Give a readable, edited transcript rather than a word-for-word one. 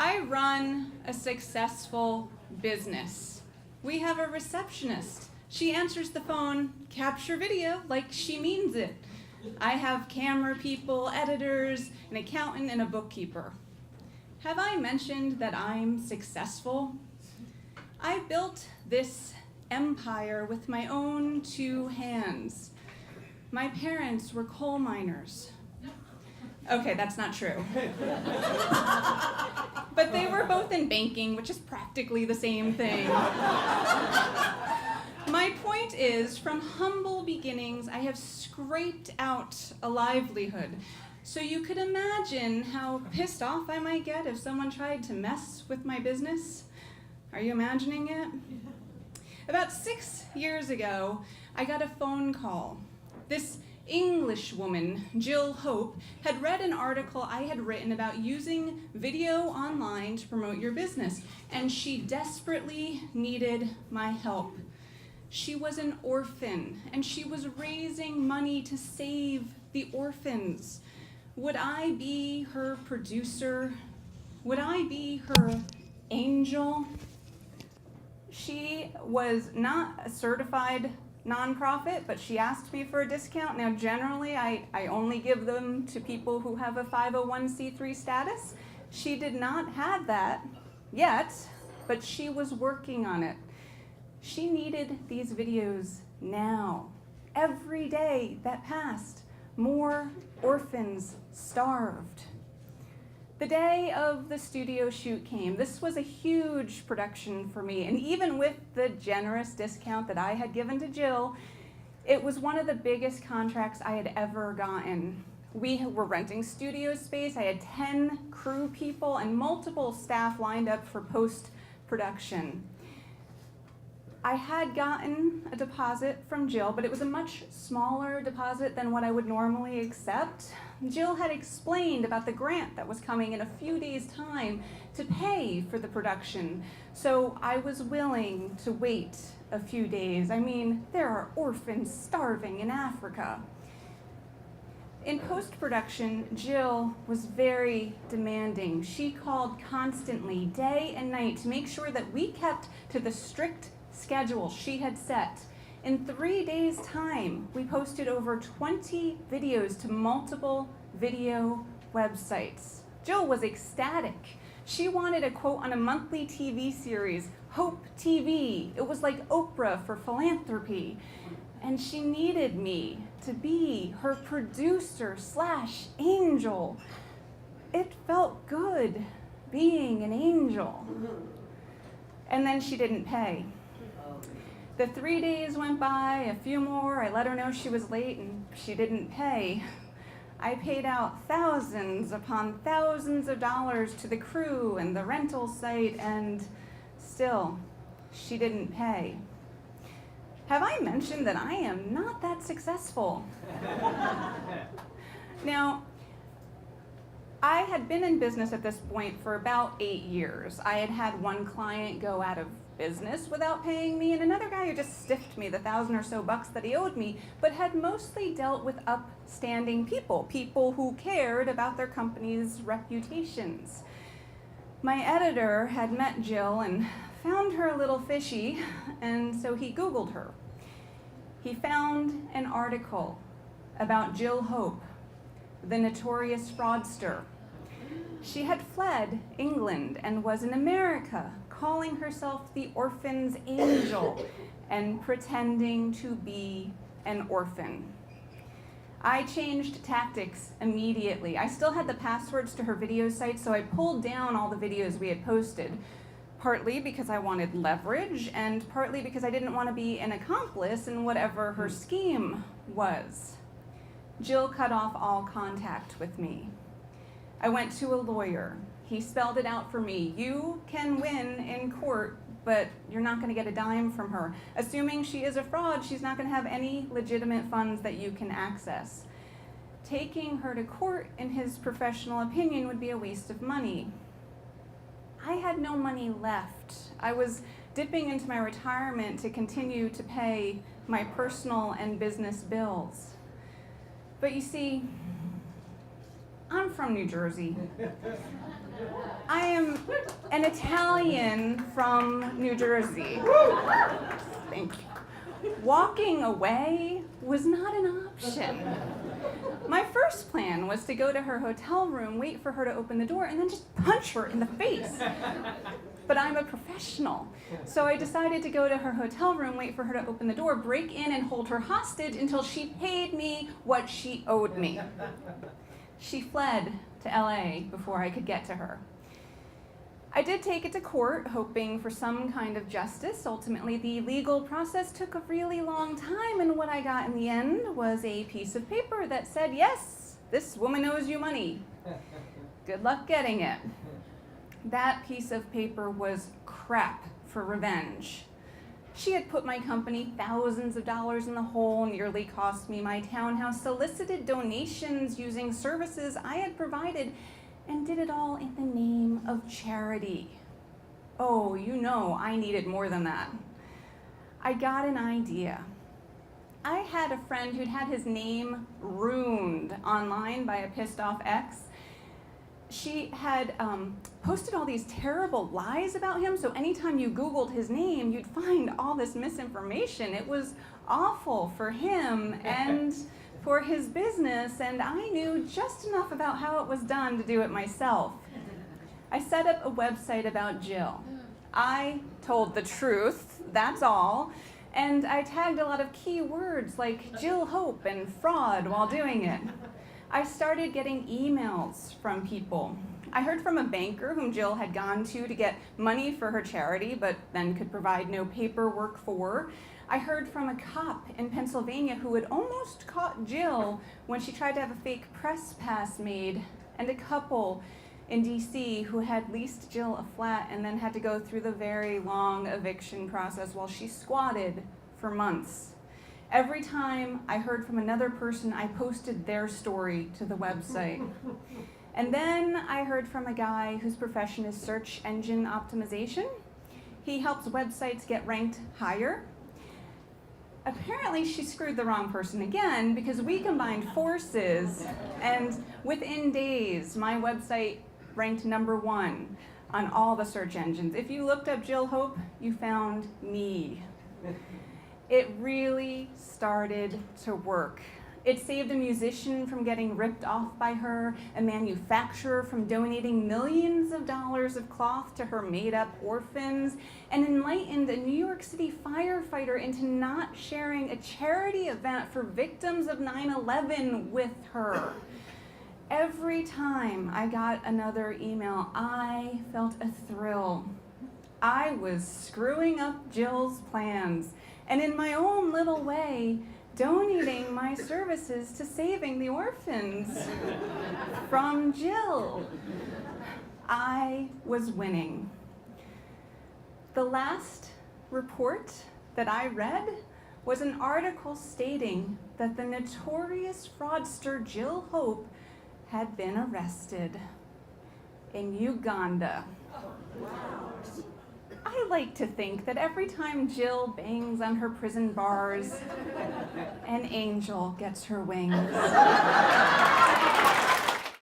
I run a successful business. We have a receptionist. She answers the phone, capture video, like she means it. I have camera people, editors, an accountant, and a bookkeeper. Have I mentioned that I'm successful? I built this empire with my own 2 hands. My parents were coal miners. Okay, that's not true. But they were both in banking, which is practically the same thing. My point is, from humble beginnings, I have scraped out a livelihood. So you could imagine how pissed off I might get if someone tried to mess with my business. Are you imagining it? About 6 years ago, I got a phone call. This English woman, Jill Hope, had read an article I had written about using video online to promote your business, and she desperately needed my help. She was an orphan, and she was raising money to save the orphans. Would I be her producer? Would I be her angel? She was not a certified nonprofit, but she asked me for a discount. Now, generally, I only give them to people who have a 501c3 status. She did not have that yet, but she was working on it. She needed these videos now. Every day that passed, more orphans starved. The day of the studio shoot came. This was a huge production for me, and even with the generous discount that I had given to Jill, it was one of the biggest contracts I had ever gotten. We were renting studio space. I had 10 crew people and multiple staff lined up for post-production. I had gotten a deposit from Jill, but it was a much smaller deposit than what I would normally accept. Jill had explained about the grant that was coming in a few days' time to pay for the production, so I was willing to wait a few days. I mean, there are orphans starving in Africa. In post-production, Jill was very demanding. She called constantly, day and night, to make sure that we kept to the strict schedule she had set. In 3 days' time, we posted over 20 videos to multiple video websites. Jill was ecstatic. She wanted a quote on a monthly TV series, Hope TV. It was like Oprah for philanthropy. And she needed me to be her producer/angel. It felt good being an angel. And then she didn't pay. The 3 days went by, a few more. I let her know she was late and she didn't pay. I paid out thousands upon thousands of dollars to the crew and the rental site, and still, she didn't pay. Have I mentioned that I am not that successful? Now, I had been in business at this point for about 8 years. I had had one client go out of business without paying me, and another guy who just stiffed me the $1,000 or so that he owed me, but had mostly dealt with upstanding people who cared about their company's reputations. My editor had met Jill and found her a little fishy, and so he Googled her. He found an article about Jill Hope, the notorious fraudster. She had fled England and was in America, calling herself the orphan's angel and pretending to be an orphan. I changed tactics immediately. I still had the passwords to her video site, so I pulled down all the videos we had posted, partly because I wanted leverage and partly because I didn't want to be an accomplice in whatever her scheme was. Jill cut off all contact with me. I went to a lawyer. He spelled it out for me. You can win in court, but you're not going to get a dime from her. Assuming she is a fraud, she's not going to have any legitimate funds that you can access. Taking her to court, in his professional opinion, would be a waste of money. I had no money left. I was dipping into my retirement to continue to pay my personal and business bills. But you see, I'm from New Jersey. I am an Italian from New Jersey. Thank you. Walking away was not an option. My first plan was to go to her hotel room, wait for her to open the door, and then just punch her in the face. But I'm a professional. So I decided to go to her hotel room, wait for her to open the door, break in and hold her hostage until she paid me what she owed me. She fled to LA before I could get to her. I did take it to court, hoping for some kind of justice. Ultimately, the legal process took a really long time, and what I got in the end was a piece of paper that said, yes, this woman owes you money. Good luck getting it. That piece of paper was crap for revenge. She had put my company thousands of dollars in the hole, nearly cost me my townhouse, solicited donations using services I had provided, and did it all in the name of charity. Oh, you know, I needed more than that. I got an idea. I had a friend who'd had his name ruined online by a pissed off ex. She had posted all these terrible lies about him, so anytime you Googled his name, you'd find all this misinformation. It was awful for him and for his business, and I knew just enough about how it was done to do it myself. I set up a website about Jill. I told the truth, that's all, and I tagged a lot of key words like Jill Hope and fraud while doing it. I started getting emails from people. I heard from a banker whom Jill had gone to get money for her charity, but then could provide no paperwork for. I heard from a cop in Pennsylvania who had almost caught Jill when she tried to have a fake press pass made, and a couple in DC who had leased Jill a flat and then had to go through the very long eviction process while she squatted for months. Every time I heard from another person, I posted their story to the website. And then I heard from a guy whose profession is search engine optimization. He helps websites get ranked higher. Apparently she screwed the wrong person again, because we combined forces, and within days, my website ranked #1 on all the search engines. If you looked up Jill Hope, you found me. It really started to work. It saved a musician from getting ripped off by her, a manufacturer from donating millions of dollars of cloth to her made-up orphans, and enlightened a New York City firefighter into not sharing a charity event for victims of 9/11 with her. Every time I got another email, I felt a thrill. I was screwing up Jill's plans, and in my own little way, donating my services to saving the orphans from Jill. I was winning. The last report that I read was an article stating that the notorious fraudster Jill Hope had been arrested in Uganda. I like to think that every time Jill bangs on her prison bars, an angel gets her wings.